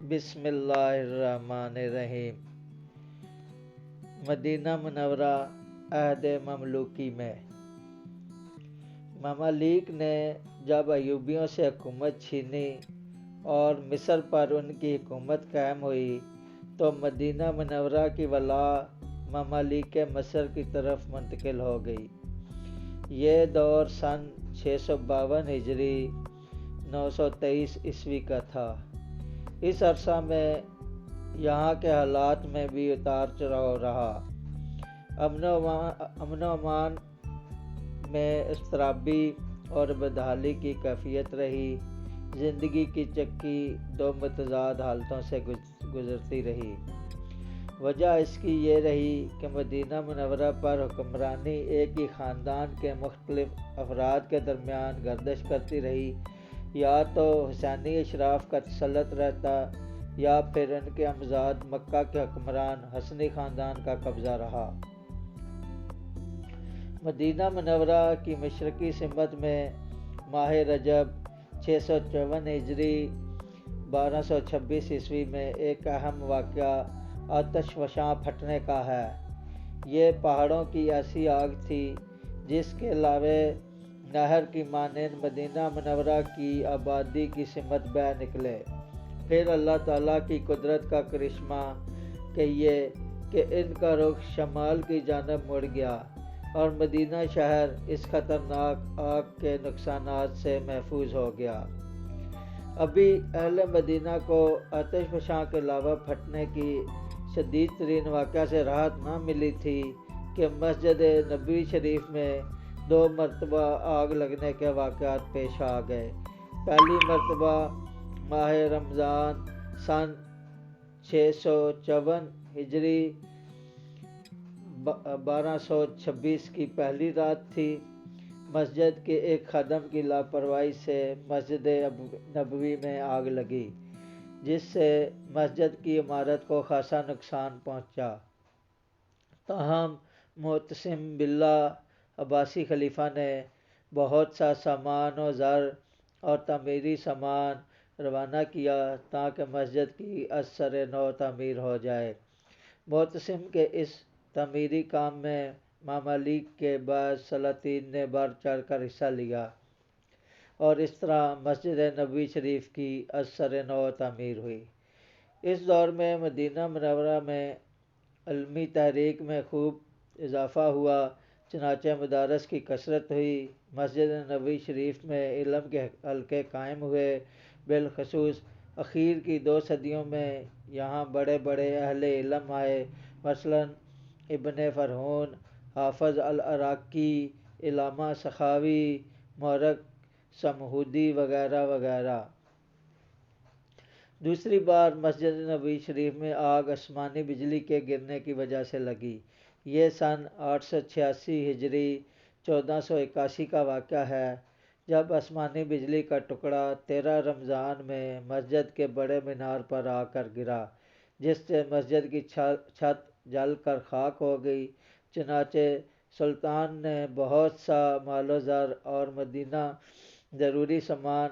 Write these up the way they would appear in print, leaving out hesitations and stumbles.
بسم اللہ الرحمن الرحیم۔ مدینہ منورہ عہد مملوکی میں ممالک نے جب ایوبیوں سے حکومت چھینی اور مصر پر ان کی حکومت قائم ہوئی تو مدینہ منورہ کی ولا ممالک مصر کی طرف منتقل ہو گئی۔ یہ دور سن 652 ہجری 923 عیسوی کا تھا۔ اس عرصہ میں یہاں کے حالات میں بھی اتار چڑھاؤ رہا۔ امن و امان میں اضطرابی اور بدحالی کی کیفیت رہی۔ زندگی کی چکی دو متضاد حالتوں سے گزرتی رہی۔ وجہ اس کی یہ رہی کہ مدینہ منورہ پر حکمرانی ایک ہی خاندان کے مختلف افراد کے درمیان گردش کرتی رہی۔ یا تو حسینی اشراف کا تسلط رہتا یا پھر ان کے امزاد مکہ کے حکمران ہاشمی خاندان کا قبضہ رہا۔ مدینہ منورہ کی مشرقی سمت میں ماہ رجب 654 ہجری 1226 عیسوی میں ایک اہم واقعہ آتش فشاں پھٹنے کا ہے۔ یہ پہاڑوں کی ایسی آگ تھی جس کے لاوے نہر کی مانند مدینہ منورہ کی آبادی کی سمت بہہ نکلے۔ پھر اللہ تعالیٰ کی قدرت کا کرشمہ کہ ان کا رخ شمال کی جانب مڑ گیا اور مدینہ شہر اس خطرناک آگ کے نقصانات سے محفوظ ہو گیا۔ ابھی اہل مدینہ کو آتش فشاں کے لاوا پھٹنے کی شدید ترین واقعہ سے راحت نہ ملی تھی کہ مسجد نبوی شریف میں 2 مرتبہ آگ لگنے کے واقعات پیش آ گئے۔ پہلی مرتبہ ماہ رمضان سن 654 ہجری 1226 کی پہلی رات تھی۔ مسجد کے ایک خادم کی لاپرواہی سے مسجد نبوی میں آگ لگی، جس سے مسجد کی عمارت کو خاصا نقصان پہنچا۔ تاہم معتصم باللہ عباسی خلیفہ نے بہت سا سامان و زر اور تعمیری سامان روانہ کیا تاکہ مسجد کی از سر نو تعمیر ہو جائے۔ معتصم کے اس تعمیری کام میں ممالک کے بعض سلاطین نے بڑھ چڑھ کر حصہ لیا اور اس طرح مسجد نبوی شریف کی از سر نو تعمیر ہوئی۔ اس دور میں مدینہ منورہ میں علمی تحریک میں خوب اضافہ ہوا، چنانچہ مدارس کی کثرت ہوئی۔ مسجد نبوی شریف میں علم کے حلقے قائم ہوئے۔ بالخصوص اخیر کی 2 صدیوں میں یہاں بڑے بڑے اہل علم آئے، مثلاً ابن فرحون، حافظ العراقی، علامہ سخاوی، مورخ سمہودی وغیرہ وغیرہ۔ دوسری بار مسجد نبوی شریف میں آگ آسمانی بجلی کے گرنے کی وجہ سے لگی۔ یہ سن 886 ہجری 1481 کا واقعہ ہے، جب آسمانی بجلی کا ٹکڑا 13 رمضان میں مسجد کے بڑے مینار پر آ کر گرا، جس سے مسجد کی چھت جل کر خاک ہو گئی۔ چنانچہ سلطان نے بہت سا مال و زر اور ضروری سامان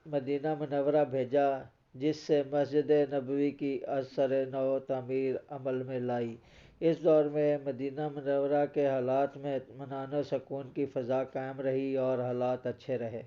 مدینہ منورہ بھیجا، جس سے مسجد نبوی کی از سر نو تعمیر عمل میں لائی۔ اس دور میں مدینہ منورہ کے حالات میں اطمینان و سکون کی فضا قائم رہی اور حالات اچھے رہے۔